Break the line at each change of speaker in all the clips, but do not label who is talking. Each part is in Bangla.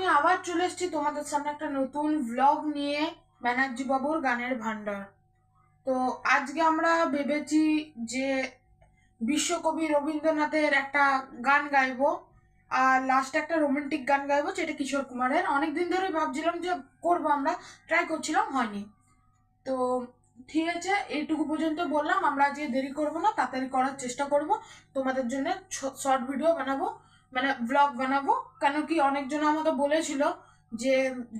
আমি আবার চলে এসেছি তোমাদের সামনে একটা নতুন ব্লগ নিয়ে, ব্যানার্জি বাবুর গানের ভান্ডার। তো আজকে আমরা ভেবেছি যে বিশ্বকবি রবীন্দ্রনাথের একটা গান গাইবো, আর লাস্টে একটা রোমান্টিক গান গাইবো, যেটা কিশোর কুমারের। অনেকদিন ধরে ভাবছিলাম যে করবো, আমরা ট্রাই করছিলাম, হয়নি। তো ঠিক আছে, এইটুকু পর্যন্ত বললাম। আমরা আজকে দেরি করবো না, তাড়াতাড়ি করার চেষ্টা করব। তোমাদের জন্য শর্ট ভিডিও বানাবো, মানে ব্লগ বানাবো। কেন কি অনেকজন আমাকে বলেছিল যে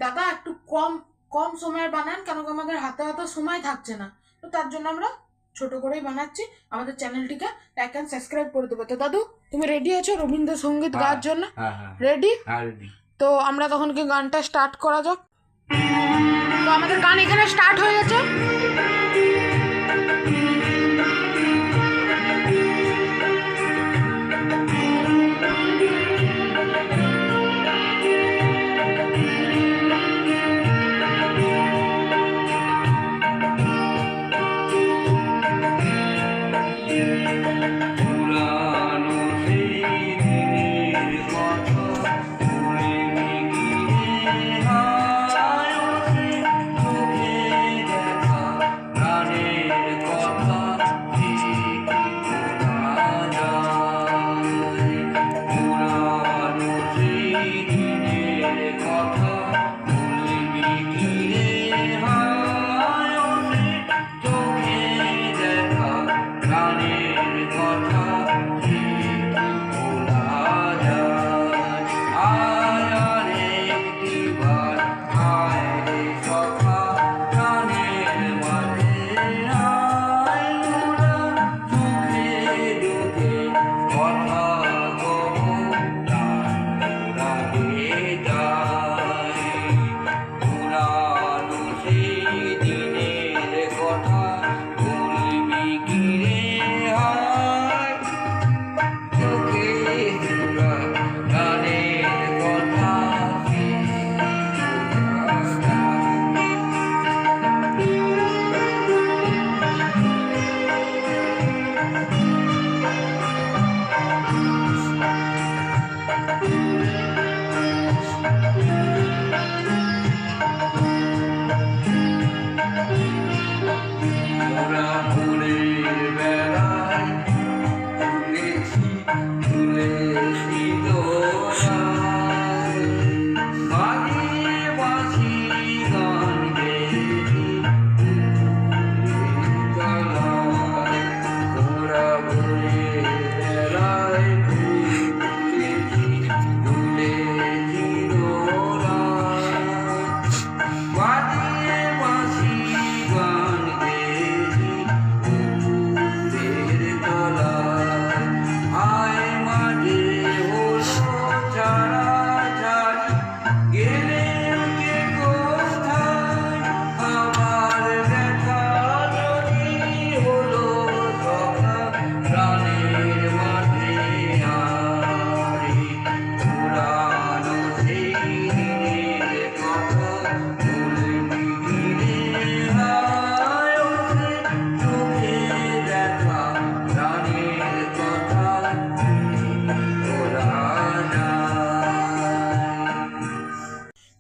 দাদা একটু কম কম সময়ের বানান, কেন কি আমাদের হাতে হাতে সময় থাকছে না। তো তার জন্য আমরা ছোট করেই বানাচ্ছি। আমাদের চ্যানেলটিকে লাইক অ্যান্ড সাবস্ক্রাইব করে দেবো। তো দাদু, তুমি রেডি আছো রবীন্দ্রসঙ্গীত গাওয়ার জন্য? রেডি? তো আমরা তখন কি গানটা স্টার্ট করা যাক। তো আমাদের গান এখানে স্টার্ট হয়ে গেছে।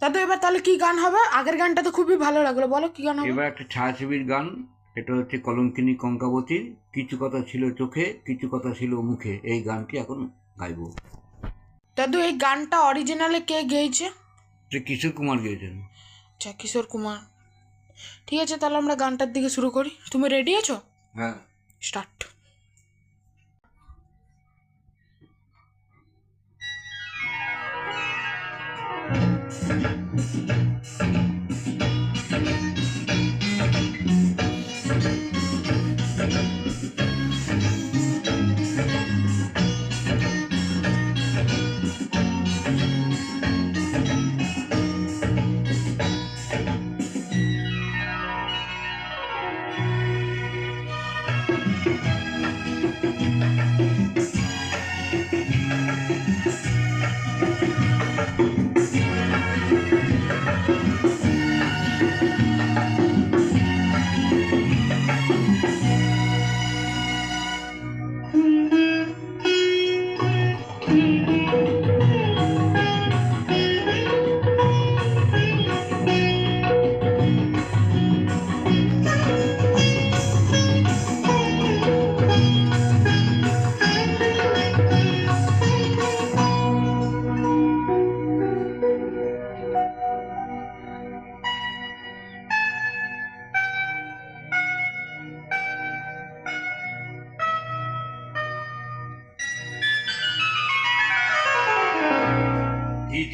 দাদু এবার তাহলে কি গান হবে? আগের গানটা তো খুবই ভালো লাগলো, বলো কি গান হবে?
এবার একটা ছায়াছবির গান। এটা হচ্ছে কলঙ্কিনী কঙ্কাবতীর কিছু কথা ছিল চোখে কিছু কথা ছিল মুখে। এই গানটি এখন গাইবো।
দাদু এই গানটা অরিজিনালে কে গেয়েছে?
কিশোর কুমার গেয়েছেন।
আচ্ছা, কিশোর কুমার। ঠিক আছে, তাহলে আমরা গানটার দিকে শুরু করি। তুমি রেডি আছো?
হ্যাঁ,
স্টার্ট।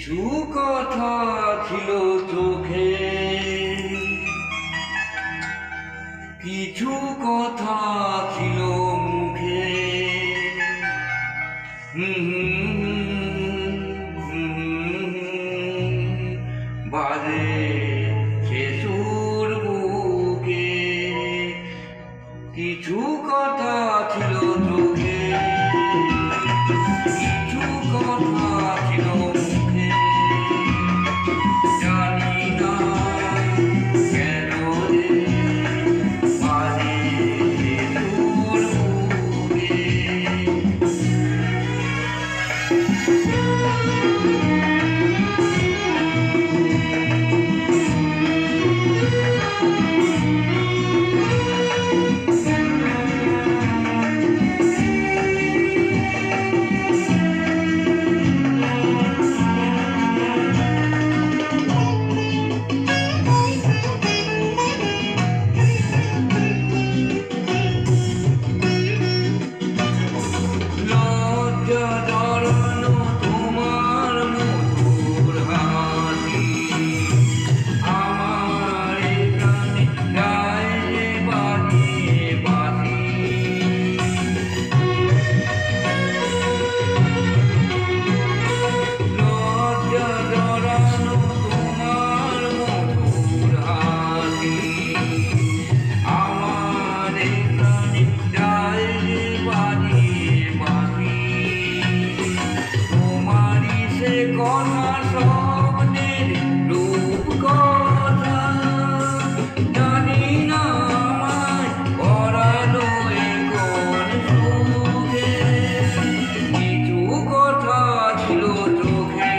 কিছু কথা ছিল চোখে, কিছু কথা ছিল মুখে, বাজে সে সুর বুকে, কিছু কথা ছিল চোখে, কিছু কথা ছিল মুখে, জানি না কেন রে বাজে সে সুর বুকে। লজ্জা জড়ানো তোমার মধুর হাসি, আমার এই প্রাণে গায়ে বাজিয়ে বাঁশি। লজ্জা জড়ানো তোমার মধুর হাসি, আমার এই প্রাণে গায়ে বাজিয়ে বাঁশি। তোমারই সে কথা স্বপ্নের রূপ কথা, জানি না আমায় পরালো এ কোন সুখে। কিছু কথা ছিল চোখে,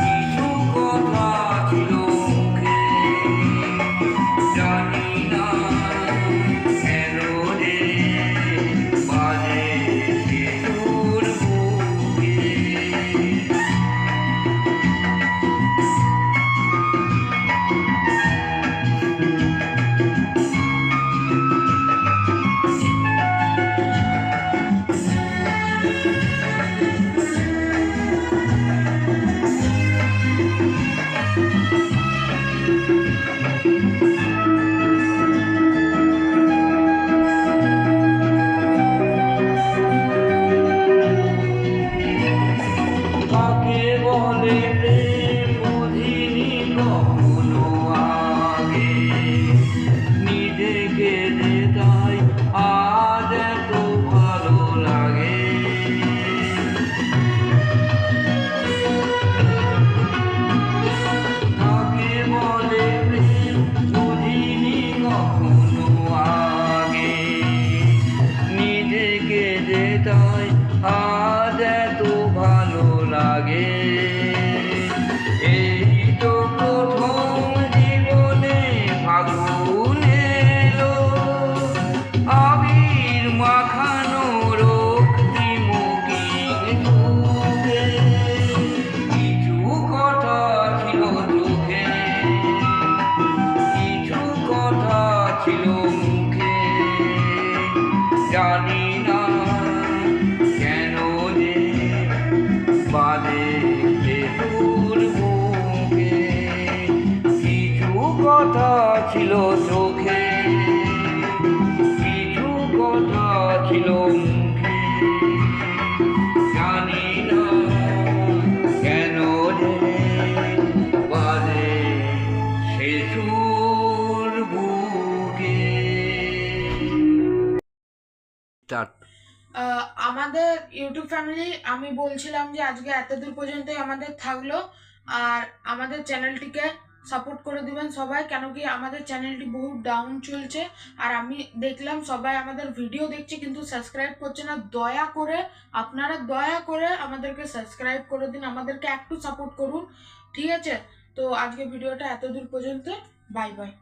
কিছু কথা ছিল মুখে, জানি না কেন রে বাজে সে সুর বুকে। কাকে বলে প্রেম বুঝিনি কখনো আগে, নিজেকে যে তাই আজ এত ভালো লাগে। কাকে বলে প্রেম বুঝিনি কখনো আগে, নিজেকে যে তাই আজ এত ভালো লাগে। এই তো প্রথম জীবনে ফাগুন এলো, আবির মাখানো রক্তিম সুখে। কিছু কথা ছিল চোখে, কিছু কথা ছিল মুখে, জানি না কেন যে বাজে সে সুর বুকে। কিছু কথা ছিল চোখে, কিছু কথা ছিল মুখে, জানি না কেন যে বাজে সে সুর বুকে।
আমাদের ইউটিউব ফ্যামিলি, আমি বলছিলাম যে আজকে এতদূর পর্যন্তই আমাদের থাকলো। আর আমাদের চ্যানেলটিকে সাপোর্ট করে দিবেন সবাই, কেন কি আমাদের চ্যানেলটি বহু ডাউন চলছে। আর আমি দেখলাম সবাই আমাদের ভিডিও দেখছে কিন্তু সাবস্ক্রাইব করছে না। দয়া করে আপনারা দয়া করে আমাদেরকে সাবস্ক্রাইব করে দিন, আমাদেরকে একটু সাপোর্ট করুন, ঠিক আছে? তো আজকে ভিডিওটা এতদূর পর্যন্ত, বাই বাই।